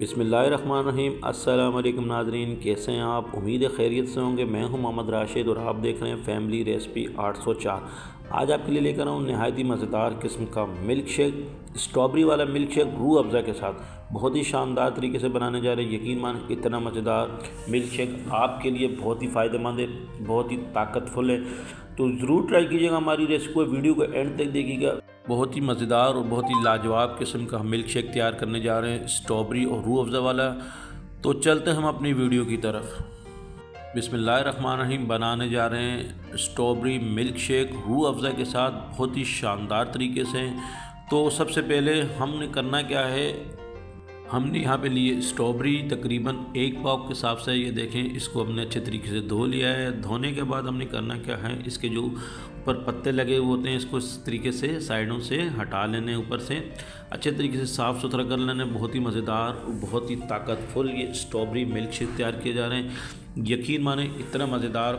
बिस्मिल्लाहिर्रहमानिर्रहीम। अस्सलाम वालेकुम नाज़रीन, कैसे हैं आप? उम्मीद है खैरियत से होंगे। मैं हूं मोहम्मद राशिद और आप देख रहे हैं फैमिली रेसिपी 804। आज आपके लिए लेकर आऊँ नहायत ही मज़ेदार किस्म का मिल्क शेक, स्ट्रॉबेरी वाला मिल्क शेक रूह अफ़ज़ा के साथ। बहुत ही शानदार तरीके से बनाने जा रहे हैं। यकीन मान इतना मज़ेदार मिल्क शेक आपके लिए बहुत ही फ़ायदेमंद है, बहुत ही ताकतफुल है। तो ज़रूर ट्राई कीजिएगा हमारी रेसिपी को, वीडियो को एंड तक देखिएगा। बहुत ही मज़ेदार और बहुत ही लाजवाब किस्म का मिल्क शेक तैयार करने जा रहे हैं, स्ट्रॉबेरी और रूह अफ़ज़ा वाला। तो चलते हम अपनी वीडियो की तरफ। बिस्मिल्लाहिर्रहमानिर्रहीम। बनाने जा रहे हैं strawberry milk shake Rooh Afza के साथ, बहुत ही शानदार तरीके से। तो सबसे पहले हमने करना क्या है, हमने यहाँ पे लिए स्ट्रॉबेरी तकरीबन 1 पाव के हिसाब से। ये देखें, इसको हमने अच्छे तरीके से धो लिया है। धोने के बाद हमने करना क्या है, इसके जो ऊपर पत्ते लगे हुए होते हैं इसको इस तरीके से साइडों से हटा लेने, ऊपर से अच्छे तरीके से साफ़ सुथरा कर लेने। बहुत ही मज़ेदार और बहुत ही ताकतफुल ये स्ट्रॉबेरी मिल्क शेक तैयार किए जा रहे हैं। यकीन माने इतना मज़ेदार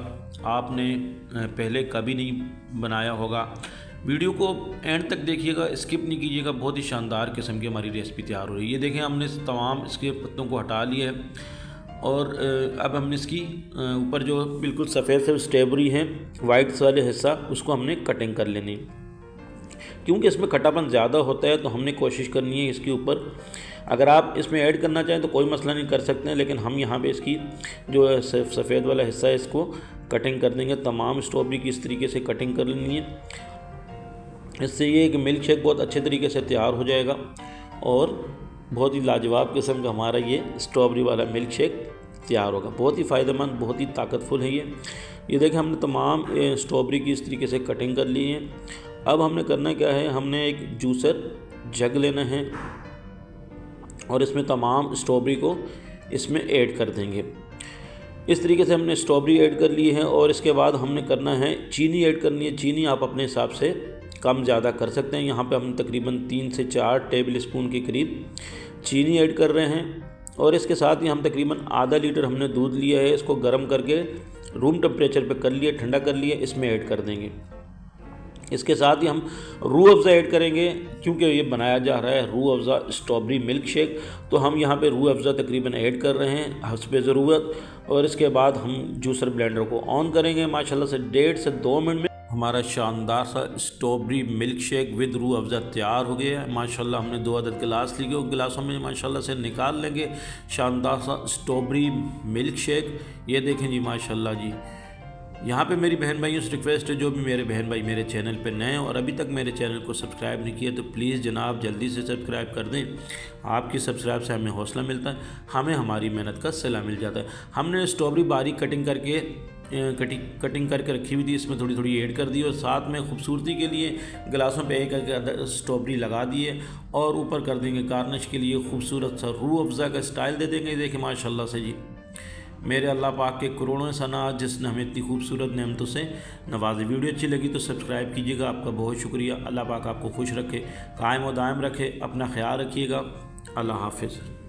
आपने पहले कभी नहीं बनाया होगा। वीडियो को एंड तक देखिएगा, स्किप नहीं कीजिएगा। बहुत ही शानदार किस्म की हमारी रेसिपी तैयार हो रही है। ये देखें, हमने तमाम इसके पत्तों को हटा लिया है और अब हमने इसकी ऊपर जो बिल्कुल सफ़ेद से स्ट्रॉबेरी है, वाइट वाले हिस्सा, उसको हमने कटिंग कर लेनी। क्योंकि इसमें खट्टापन ज़्यादा होता है तो हमने कोशिश करनी है इसके ऊपर, अगर आप इसमें ऐड करना चाहें तो कोई मसला नहीं, कर सकते हैं, लेकिन हम यहाँ पे इसकी जो सफ़ेद वाला हिस्सा है इसको कटिंग कर देंगे। तमाम स्ट्रॉबेरी की इस तरीके से कटिंग कर लेनी है। इससे ये कि मिल्क शेक बहुत अच्छे तरीके से तैयार हो जाएगा और बहुत ही लाजवाब किस्म का हमारा ये स्ट्रॉबेरी वाला मिल्क शेक तैयार होगा। बहुत ही फ़ायदेमंद, बहुत ही ताकतफुल है ये देखें, हमने तमाम स्ट्रॉबेरी की इस तरीके से कटिंग कर ली है। अब हमने करना क्या है, हमने एक जूसर जग लेना है और इसमें तमाम स्ट्रॉबेरी को इसमें ऐड कर देंगे। इस तरीके से हमने स्ट्रॉबेरी ऐड कर ली है और इसके बाद हमने करना है चीनी ऐड करनी है। चीनी आप अपने हिसाब से कम ज़्यादा कर सकते हैं। यहाँ पे हम तकरीबन 3 से 4 टेबल स्पून के करीब चीनी ऐड कर रहे हैं और इसके साथ ही हम तकरीबन आधा लीटर हमने दूध लिया है, इसको गर्म करके रूम टेम्परेचर पे कर लिया, ठंडा कर लिया, इसमें ऐड कर देंगे। इसके साथ ही हम रूह अफ़ज़ा ऐड करेंगे, क्योंकि ये बनाया जा रहा है Rooh Afza strawberry milk shake. तो हम यहाँ पे रूह अफ़ज़ा तकरीबन ऐड कर रहे हैं हस्बे ज़रूरत और इसके बाद हम जूसर ब्लेंडर को ऑन करेंगे। माशाल्लाह से 1.5 से 2 मिनट में हमारा शानदार सा strawberry milk shake with Rooh Afza तैयार हो गया है। माशाल्लाह हमने 2 अदद गिलास लिए, उन गिलासों में माशाल्लाह से निकाल लेंगे शानदार सा स्ट्रॉबेरी मिल्क शेक। ये देखें जी, माशाल्लाह जी। यहाँ पे मेरी बहन भाइयों से रिक्वेस्ट है, जो भी मेरे बहन भाई मेरे चैनल पे नए हैं और अभी तक मेरे चैनल को सब्सक्राइब नहीं किया तो प्लीज़ जनाब जल्दी से सब्सक्राइब कर दें। आपकी सब्सक्राइब से हमें हौसला मिलता है, हमें हमारी मेहनत का सिला मिल जाता है। हमने स्ट्रॉबेरी बारीक कटिंग करके रखी हुई थी, इसमें थोड़ी थोड़ी ऐड कर दी और साथ में खूबसूरती के लिए गिलासों पे एक स्ट्रॉबेरी लगा दिए और ऊपर कर देंगे गार्निश के लिए खूबसूरत सा रूह अफ़ज़ा का स्टाइल दे देंगे। देखिए माशाल्लाह से जी, मेरे अल्लाह पाक के करोड़ों सना जिसने हमें इतनी खूबसूरत नेमतों से नवाज़ी। वीडियो अच्छी लगी तो सब्सक्राइब कीजिएगा, आपका बहुत शुक्रिया। अल्लाह पाक आपको खुश रखे, कायम व दायम रखे, अपना ख्याल रखिएगा। अल्लाह हाफ़िज़।